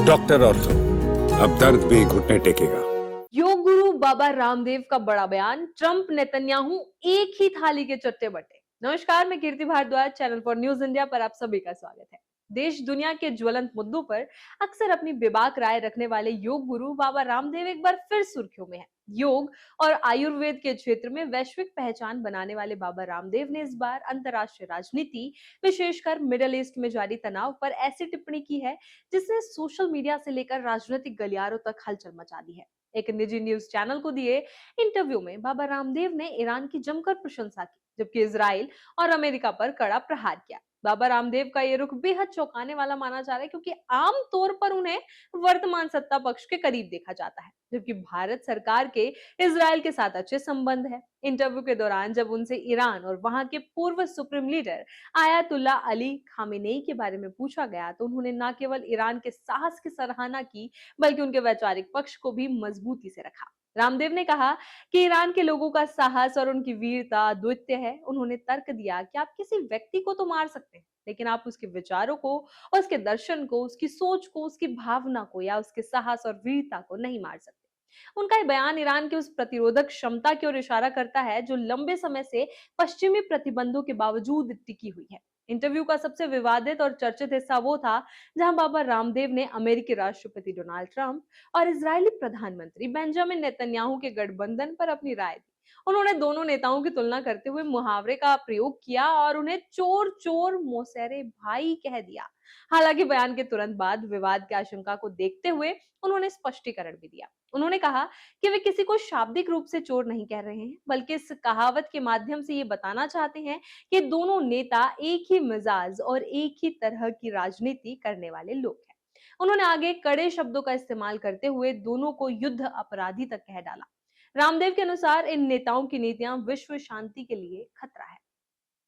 Doctor ortho, अब दर्द भी घुटने टेकेगा। योग गुरु बाबा रामदेव का बड़ा बयान, ट्रंप नेतन्याहू एक ही थाली के चट्टे बट्टे। नमस्कार, मैं Kirti Bharadwaj, channel for news India पर आप सभी का स्वागत है। देश दुनिया के ज्वलंत मुद्दों पर अक्सर अपनी बेबाक राय रखने वाले योग गुरु बाबा रामदेव एक बार फिर सुर्खियों में है। योग और आयुर्वेद के क्षेत्र में वैश्विक पहचान बनाने वाले बाबा रामदेव ने इस बार अंतर्राष्ट्रीय राजनीति, विशेषकर मिडिल ईस्ट में जारी तनाव पर ऐसी टिप्पणी की है जिसने सोशल मीडिया से लेकर राजनीतिक गलियारों तक हलचल मचा दी है। एक निजी न्यूज चैनल को दिए इंटरव्यू में बाबा रामदेव ने ईरान की जमकर प्रशंसा की, जबकि इजराइल और अमेरिका पर कड़ा प्रहार किया। बाबा रामदेव का ये रुख बेहद चौंकाने वाला माना जा रहा है, क्योंकि आम तौर पर उन्हें वर्तमान सत्ता पक्ष के करीब देखा जाता है, जबकि भारत सरकार के इजराइल के साथ अच्छे संबंध है। इंटरव्यू के दौरान जब उनसे ईरान और वहां के पूर्व supreme leader ayatollah Ali Khamenei के बारे में पूछा गया, तो उन्होंने न केवल ईरान के साहस की सराहना की, बल्कि उनके वैचारिक पक्ष को भी मजबूती से रखा। रामदेव ने कहा कि ईरान के लोगों का साहस और उनकी वीरता अद्वितीय है। उन्होंने तर्क दिया कि आप किसी व्यक्ति को तो मार सकते हैं, लेकिन आप उसके विचारों को, उसके दर्शन को, उसकी सोच को, उसकी भावना को या उसके साहस और वीरता को नहीं मार सकते। उनका ये बयान ईरान की उस प्रतिरोधक क्षमता की ओर इशारा करता है जो लंबे समय से पश्चिमी प्रतिबंधों के बावजूद टिकी हुई है। इंटरव्यू का सबसे विवादित और चर्चित हिस्सा वो था जहां बाबा रामदेव ने अमेरिकी राष्ट्रपति डोनाल्ड ट्रंप और इजरायली प्रधानमंत्री बेंजामिन नेतन्याहू के गठबंधन पर अपनी राय दी। उन्होंने दोनों नेताओं की तुलना करते हुए मुहावरे का प्रयोग किया और उन्हें चोर चोर मोसेरे भाई कह दिया। हालांकि बयान के तुरंत बाद विवाद की आशंका को देखते हुए उन्होंने स्पष्टीकरण भी दिया। उन्होंने कहा कि वे किसी को शाब्दिक रूप से चोर नहीं कह रहे हैं, बल्कि इस कहावत के माध्यम से ये बताना चाहते हैं कि दोनों नेता एक ही मिजाज और एक ही तरह की राजनीति करने वाले लोग हैं। उन्होंने आगे कड़े शब्दों का इस्तेमाल करते हुए दोनों को युद्ध अपराधी तक कह डाला। रामदेव के अनुसार इन नेताओं की नीतियां विश्व शांति के लिए खतरा है।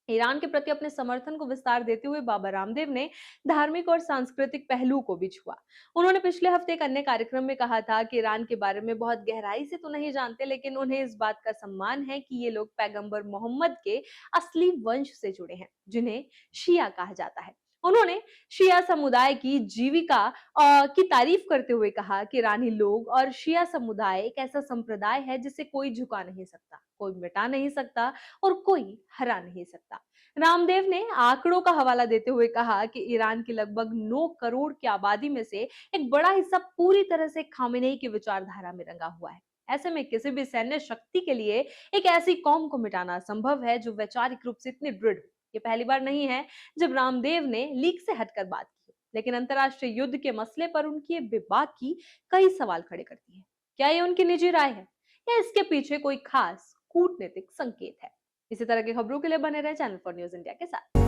ईरान के प्रति अपने समर्थन को विस्तार देते हुए बाबा रामदेव ने धार्मिक और सांस्कृतिक पहलू को भी छुआ। उन्होंने पिछले हफ्ते एक अन्य कार्यक्रम में कहा था कि ईरान के बारे में बहुत गहराई से तो नहीं जानते, लेकिन उन्हें इस बात का सम्मान है कि ये लोग पैगंबर मोहम्मद के असली वंश से जुड़े हैं, जिन्हें शिया कहा जाता है। उन्होंने शिया समुदाय की जीविका की तारीफ करते हुए कहा कि ईरानी लोग और शिया समुदाय एक ऐसा संप्रदाय है जिसे कोई झुका नहीं सकता, कोई मिटा नहीं सकता और कोई हरा नहीं सकता। रामदेव ने आंकड़ों का हवाला देते हुए कहा कि ईरान की लगभग 9 करोड़ की आबादी में से एक बड़ा हिस्सा पूरी तरह से खामेनेई की विचारधारा में रंगा हुआ है। ऐसे में किसी भी सैन्य शक्ति के लिए एक ऐसी कौम को मिटाना असंभव है जो वैचारिक रूप से इतनी दृढ़ हो। ये पहली बार नहीं है जब रामदेव ने लीक से हटकर बात की, लेकिन अंतर्राष्ट्रीय युद्ध के मसले पर उनकी ये बेबाकी कई सवाल खड़े करती है। क्या ये उनकी निजी राय है या इसके पीछे कोई खास कूटनीतिक संकेत है? इसी तरह की खबरों के लिए बने रहे चैनल फॉर न्यूज इंडिया के साथ।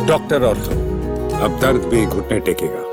डॉक्टर ऑर्थो, अब दर्द भी घुटने टेकेगा।